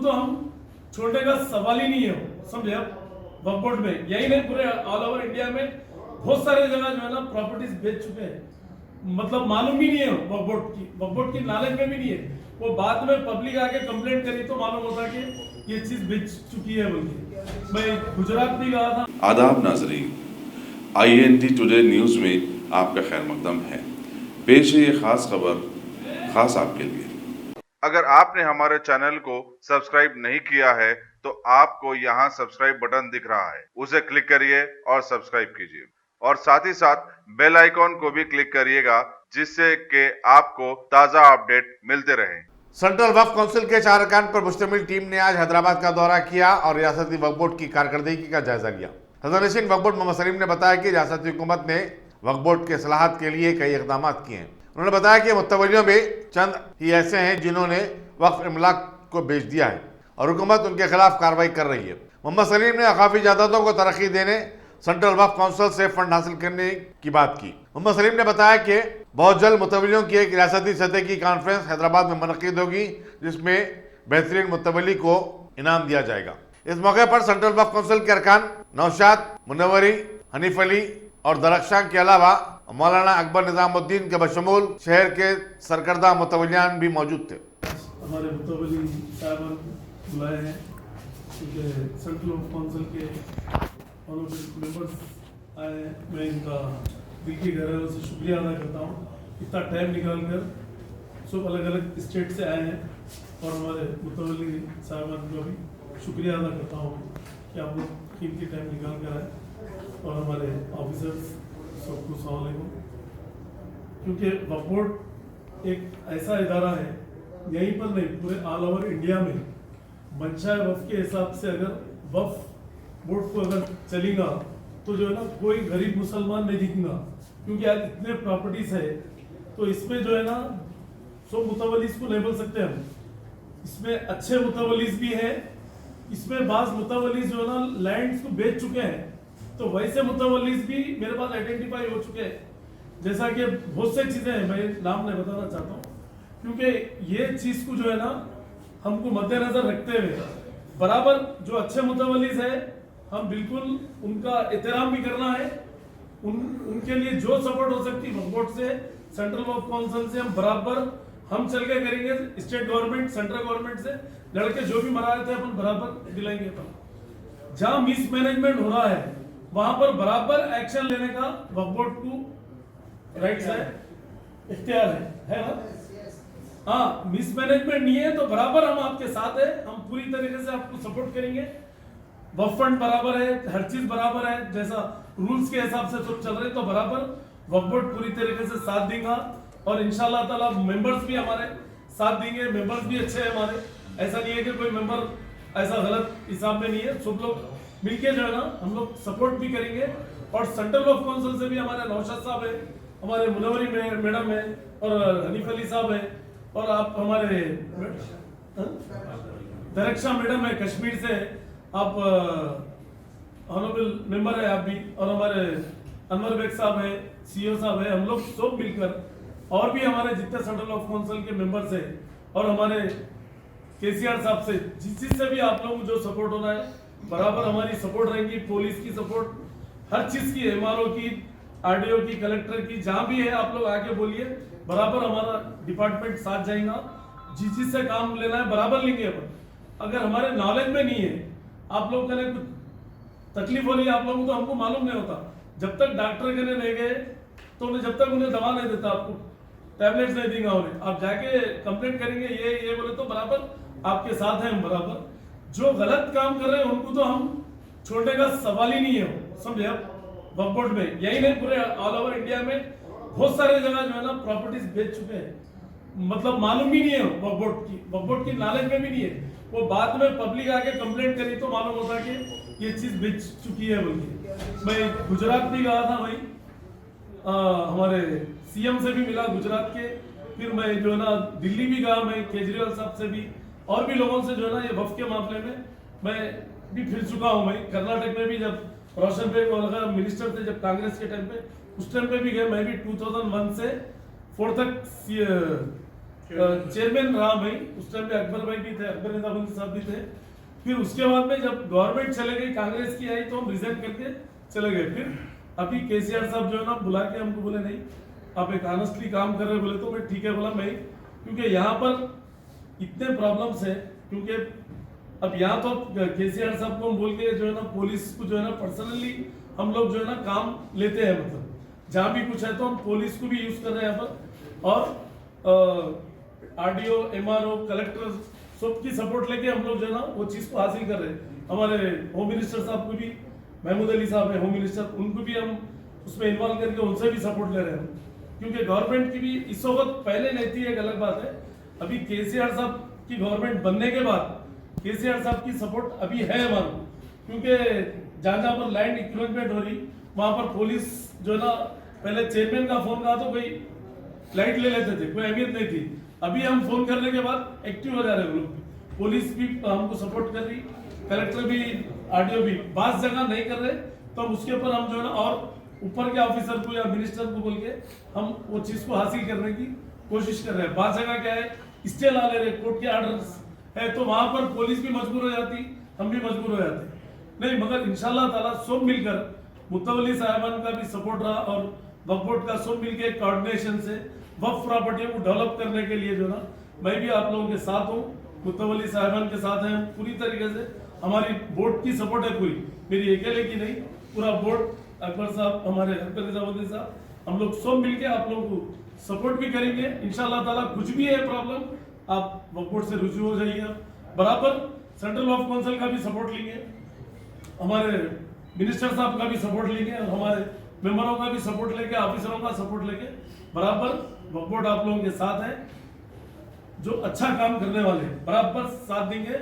तो हम छोड़ने का सवाल ही नहीं है, समझे आप। वक्फ बोर्ड में यही नहीं, पूरे ऑल ओवर इंडिया में बहुत सारे जगह जो है ना प्रॉपर्टीज बेच चुके हैं, मतलब मालूम ही नहीं है वक्फ बोर्ड की नॉलेज में भी नहीं है। वो बाद में पब्लिक आके कंप्लेंट करी तो मालूम होता कि ये चीज बेच चुकी है बोल के। मैं गुजरात भी गया था। आदाब नाजरीन, INT टुडे न्यूज़ में आपका खैर मकदम है। पेश है ये खास खबर खास आपके लिए। अगर आपने हमारे चैनल को सब्सक्राइब नहीं किया है तो आपको यहाँ सब्सक्राइब बटन दिख रहा है, उसे क्लिक करिए और सब्सक्राइब कीजिए और साथ ही साथ बेल आइकॉन को भी क्लिक करिएगा, जिससे कि आपको ताज़ा अपडेट मिलते रहें। सेंट्रल वक्फ काउंसिल के 4 अरकान पर मुश्तमिल टीम ने आज हैदराबाद का दौरा किया और रियासती वक्फ बोर्ड की कारकर्दगी का जायजा लिया। सदर-ए-नशीन वक्फ बोर्ड मोहम्मद सलीम ने बताया कि रियासती हुकूमत ने वक्फ बोर्ड के इस्लाहात के लिए कई इकदाम किए हैं। उन्होंने बताया कि मुतवल्लियों में चंद ही ऐसे हैं जिन्होंने वक्फ इमलाक को बेच दिया है और हुकूमत उनके खिलाफ कार्रवाई कर रही है। मोहम्मद सलीम ने अकाफी जायदादों को तरक्की देने सेंट्रल वक्फ काउंसिल से फंड हासिल करने की बात की। मोहम्मद सलीम ने बताया कि बहुत जल्द मुतवल्लियों की एक रियासती सतह की कॉन्फ्रेंस हैदराबाद में मुनक्किद होगी, जिसमें बेहतरीन मुतवल्ली को इनाम दिया जाएगा। इस मौके पर सेंट्रल वक्फ काउंसिल के अरकान नौशाद, मुनव्वरी, हनीफ अली और दरख्शां के अलावा मौलाना अकबर निजामुद्दीन के बशमूल शहर के सरकर्दा मुतवल्लियान भी मौजूद थे। हमारे मुतवल्ली साहब बुलाए हैं क्योंकि सेंट्रल वक्फ काउंसिल के ऑनरेबल मेंबर्स आए हैं। मैं इनका दिल की गहराइयों से शुक्रिया अदा करता हूँ, इतना टाइम निकाल कर सब अलग अलग स्टेट से आए हैं और हमारे मुतवल्ली साहब का भी शुक्रिया अदा करता हूँ कि आप लोग कीमती टाइम निकाल कर आए और हमारे ऑफिसर्स सबको अस्सलाम वालेकुम। क्योंकि वक्फ बोर्ड एक ऐसा इदारा है, यहीं पर नहीं पूरे ऑल ओवर इंडिया में मंशा वक्फ के हिसाब से अगर वक्फ बोर्ड को अगर चलेगा तो जो है ना कोई गरीब मुसलमान नहीं दिखेगा, क्योंकि आज इतने प्रॉपर्टीज है तो इसमें जो है ना सब मुतवल्लीस को नहीं बोल सकते हम, इसमें अच्छे मुतवल्लीस भी हैं, इसमें बाज मुतवल्लीस जो है ना लैंड्स को बेच चुके हैं, तो वैसे मुतवल्लीस भी मेरे पास आइडेंटिफाई हो चुके हैं। जैसा कि बहुत सी चीजें हैं, मैं नाम नहीं बताना चाहता हूँ क्योंकि ये चीज को जो है ना हमको मद्देनजर रखते हुए बराबर जो अच्छे मुतवल्लीस है हम बिल्कुल उनका एहतराम भी करना है, उनके लिए जो सपोर्ट हो सकती है वक्फ बोर्ड से, सेंट्रल वक्फ काउंसिल से हम बराबर हम चल के करेंगे, स्टेट गवर्नमेंट सेंट्रल गवर्नमेंट से लड़के जो भी मराए थे अपन बराबर दिलाएंगे। अपन जहां मिसमैनेजमेंट हो रहा है वहां पर बराबर एक्शन लेने का वक्फ बोर्ड को राइट्स है, इख्तियार है ना। हाँ, मिसमैनेजमेंट नहीं है तो बराबर हम आपके साथ है, हम पूरी तरीके से आपको सपोर्ट करेंगे। वक्फ फंड बराबर है, हर चीज बराबर है, जैसा रूल्स के हिसाब से सब चल रहे तो बराबर वक्फ बोर्ड पूरी तरीके से साथ देगा और इंशाल्लाह ताला मेंबर्स भी हमारे साथ देंगे। मेंबर्स भी अच्छे हैं हमारे, ऐसा नहीं है कि कोई मेंबर ऐसा गलत हिसाब में नहीं है, सब लोग मिलके जो है ना हम लोग सपोर्ट भी करेंगे। और सेंट्रल वक्फ काउंसिल से भी हमारे नौशाद साहब है, हमारे मुनव्वरी मैडम है और हनीफ अली साहब है और आप हमारे दरख्शां मैडम है कश्मीर से, आप ऑनरेबल मेंबर है आप भी, और हमारे अनवर बेग साहब है, CEO साहब है, हम लोग सब मिलकर और भी हमारे जितने सेंट्रल वक्फ काउंसिल के मेंबर्स हैं और हमारे KCR साहब से जिस चीज से भी आप लोगों को जो सपोर्ट होना है बराबर हमारी सपोर्ट रहेगी, पुलिस की सपोर्ट, हर चीज की, MRO की, RDO की, कलेक्टर की, जहां भी है आप लोग आके बोलिए, बराबर हमारा डिपार्टमेंट साथ जाएगा। जिस चीज से काम लेना है बराबर लेंगे अपन। अगर हमारे नॉलेज में नहीं है, आप लोग का कुछ तकलीफ हो रही है आप लोगों को, तो हमको मालूम नहीं होता। जब तक डॉक्टर के नहीं गए तो उन्हें जब तक उन्हें दवा नहीं देता, आपको टैबलेट्स नहीं देंगे उन्हें, आप जाके कंप्लेंट करेंगे ये बोले तो बराबर आपके साथ हैं हम बराबर। जो गलत काम कर रहे हैं उनको तो हम छोड़ने का सवाल ही नहीं है, समझे आप। वक्फ बोर्ड में यही नहीं पूरे ऑल ओवर इंडिया में बहुत सारे जगह जो है ना प्रॉपर्टीज बेच चुके हैं, मतलब मालूम ही नहीं है वक्फ बोर्ड की नॉलेज में भी नहीं है। वो बाद में पब्लिक आके कंप्लेंट करी तो मालूम होता कि ये चीज बेच चुकी है बोल के। मैं गुजरात भी गया था, वही हमारे CM से भी मिला गुजरात के, फिर मैं जो है ना दिल्ली भी गया, मैं केजरीवाल साहब से भी और भी लोगों से जो है ना ये वक्फ के मामले में मैं भी फिर चुका हूँ। मैं कर्नाटक में भी जब रोशन बेग वगैरह मिनिस्टर थे जब कांग्रेस के टाइम पे, उस टाइम पे भी गए। मैं भी 2001 से 4 तक चेयरमैन रहा भाई, उस टाइम पे अकबर भाई भी थे, अकबर निजामुद्दीन साहब भी थे। फिर उसके बाद में जब गवर्नमेंट चले गई, कांग्रेस की आई, तो हम रिजाइन करके चले गए। फिर अभी केसीआर साहब जो है ना बुला के हमको बोले नहीं आप एक ऑनेस्टली काम कर रहे बोले, तो मैं ठीक है बोला मैं, क्योंकि यहाँ पर इतने प्रॉब्लम्स है। क्योंकि अब यहाँ तो केसीआर साहब को हम बोल के जो है ना पुलिस को जो है ना पर्सनली हम लोग जो है ना काम लेते हैं, मतलब जहाँ भी कुछ है तो हम पुलिस को भी यूज कर रहे हैं यहाँ पर, और आरडीओ, एमआरओ, कलेक्टर सबकी सपोर्ट लेके हम लोग जो है ना वो चीज को हासिल कर रहे हैं। हमारे होम मिनिस्टर साहब को भी, महमूद अली साहब है होम मिनिस्टर, उनको भी हम उसमें इन्वॉल्व करके उनसे भी सपोर्ट ले रहे हैं, क्योंकि गवर्नमेंट की भी इस वक्त पहले लेती है, एक अलग बात है। अभी केसीआर साहब की गवर्नमेंट बनने के बाद केसीआर साहब की सपोर्ट अभी है हमारे, क्योंकि जहाँ पर लैंड इंक्रोचमेंट हो रही वहां पर पुलिस जो है ना, पहले चेयरमैन का फोन कहा तो कोई लाइट ले लेते थे, कोई अहमियत नहीं थी। अभी हम फोन करने के बाद एक्टिव हो जा रहे हैं लोग, पुलिस भी हमको सपोर्ट कर रही, कलेक्टर भी, आरडीओ भी, बात जगह नहीं कर रहे तो हम उसके ऊपर हम जो है ना और ऊपर के ऑफिसर को या मिनिस्टर को बोल के हम वो चीज को हासिल करने की कोशिश कर रहे हैं। बात जगह क्या है, स्टे ला ले रहे, कोर्ट के आर्डर्स है, तो वहां पर पुलिस भी मजबूर हो जाती, हम भी मजबूर हो जाते नहीं, मगर इंशाल्लाह ताला सब मिलकर मुतवल्ली साहिबान का भी सपोर्ट रहा और वक्फ बोर्ड का सब मिलकर कोऑर्डिनेशन से वक्फ प्रॉपर्टी को डेवलप करने के लिए जो ना मैं भी आप लोगों के साथ हूँ, मुतवल्ली साहिबान के साथ हैं पूरी तरीके से। हमारी बोर्ड की सपोर्ट है पूरी, मेरी अकेले की नहीं, पूरा बोर्ड, अकबर साहब, हमारे अकबर निजामुद्दीन साहब, हम लोग सब मिलके आप लोगों को सपोर्ट भी करेंगे इंशाल्लाह ताला। कुछ भी है प्रॉब्लम आप वक्फ बोर्ड से रुजू हो जाइए, बराबर सेंट्रल वक्फ काउंसिल का भी सपोर्ट लेंगे, हमारे मिनिस्टर साहब का भी सपोर्ट लेंगे, और हमारे मेंबरों का भी सपोर्ट लेके, ऑफिसरों का सपोर्ट लेके बराबर वक्फ बोर्ड आप लोगों के साथ है। जो अच्छा काम करने वाले बराबर साथ देंगे,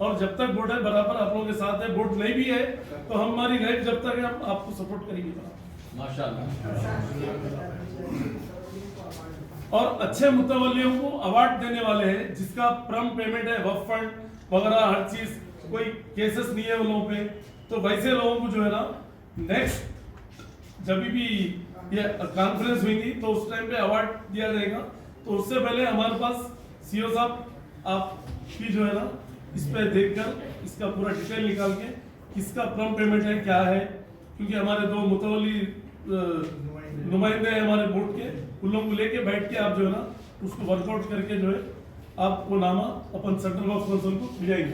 और जब तक बोर्ड है बराबर आप लोगों के साथ है। बोर्ड नहीं भी है तो हमारी लाइफ जब तक है हम आपको सपोर्ट करेंगे और अच्छे मुतवल्लियों को अवार्ड देने वाले हैं, जिसका प्रम पेमेंट है, वक्फ फंड वगैरह हर चीज, कोई केसेस नहीं है उन लोगों पे, तो वैसे लोगों को जो है ना नेक्स्ट जब भी ये कॉन्फ्रेंस हुई तो उस टाइम पे अवार्ड दिया जाएगा। तो उससे पहले हमारे पास सीओ साहब आप भी जो है ना इस पे देखकर इसका पूरा डिटेल निकाल के किसका प्रम पेमेंट है क्या है, क्योंकि हमारे दो मुतवल्ली नुमाइंदे हैं हमारे बोर्ड के, उन लोगों को लेके बैठ के आप जो है ना उसको वर्कआउट करके जो है आप वो नामा अपन सेंट्रल वक्फ काउंसिल को भेजेंगे।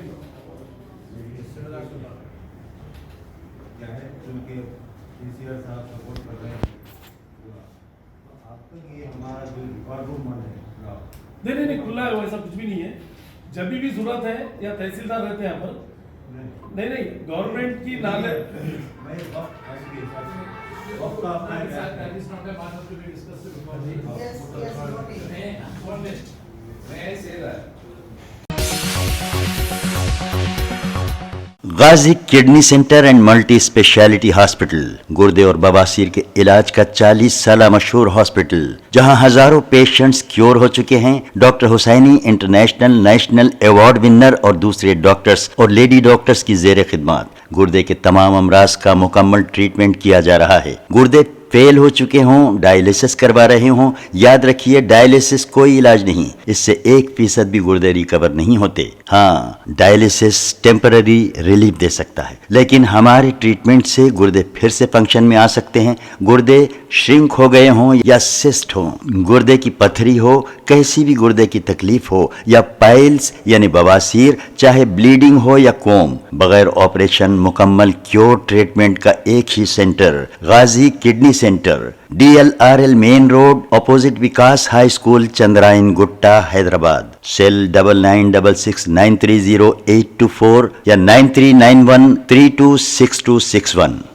नहीं खुला है, वैसा कुछ भी नहीं है। जब भी जरूरत है या तहसीलदार रहते हैं यहाँ पर, नहीं गवर्नमेंट की नाले Ghazi kidney centre and multi speciality hospital, गुर्दे और बवासीर के इलाज का 40 साल मशहूर हॉस्पिटल, जहां हजारों पेशेंट्स क्योर हो चुके हैं। Doctor Husaini international national award winner और दूसरे डॉक्टर्स और लेडी डॉक्टर्स की जेर खिदमत गुर्दे के तमाम अमराज का मुकम्मल ट्रीटमेंट किया जा रहा है। गुर्दे फेल हो चुके हों, डायलिसिस करवा रहे हों, याद रखिए डायलिसिस कोई इलाज नहीं, इससे 1% भी गुर्दे रिकवर नहीं होते। हाँ, डायलिसिस टेम्पररी रिलीफ दे सकता है, लेकिन हमारे ट्रीटमेंट से गुर्दे फिर से फंक्शन में आ सकते हैं। गुर्दे श्रिंक हो गए हों या सिस्ट हो, गुर्दे की पथरी हो, कैसी भी गुर्दे की तकलीफ हो, या पाइल्स यानी बवासीर, चाहे ब्लीडिंग हो या कोम, बगैर ऑपरेशन मुकम्मल क्योर ट्रीटमेंट का एक ही centre, Ghazi kidney centre, DLRL main road, opposite Vikas high school, Chandrayan Gutta, Hyderabad. Cell 9966930824 या 9391326261।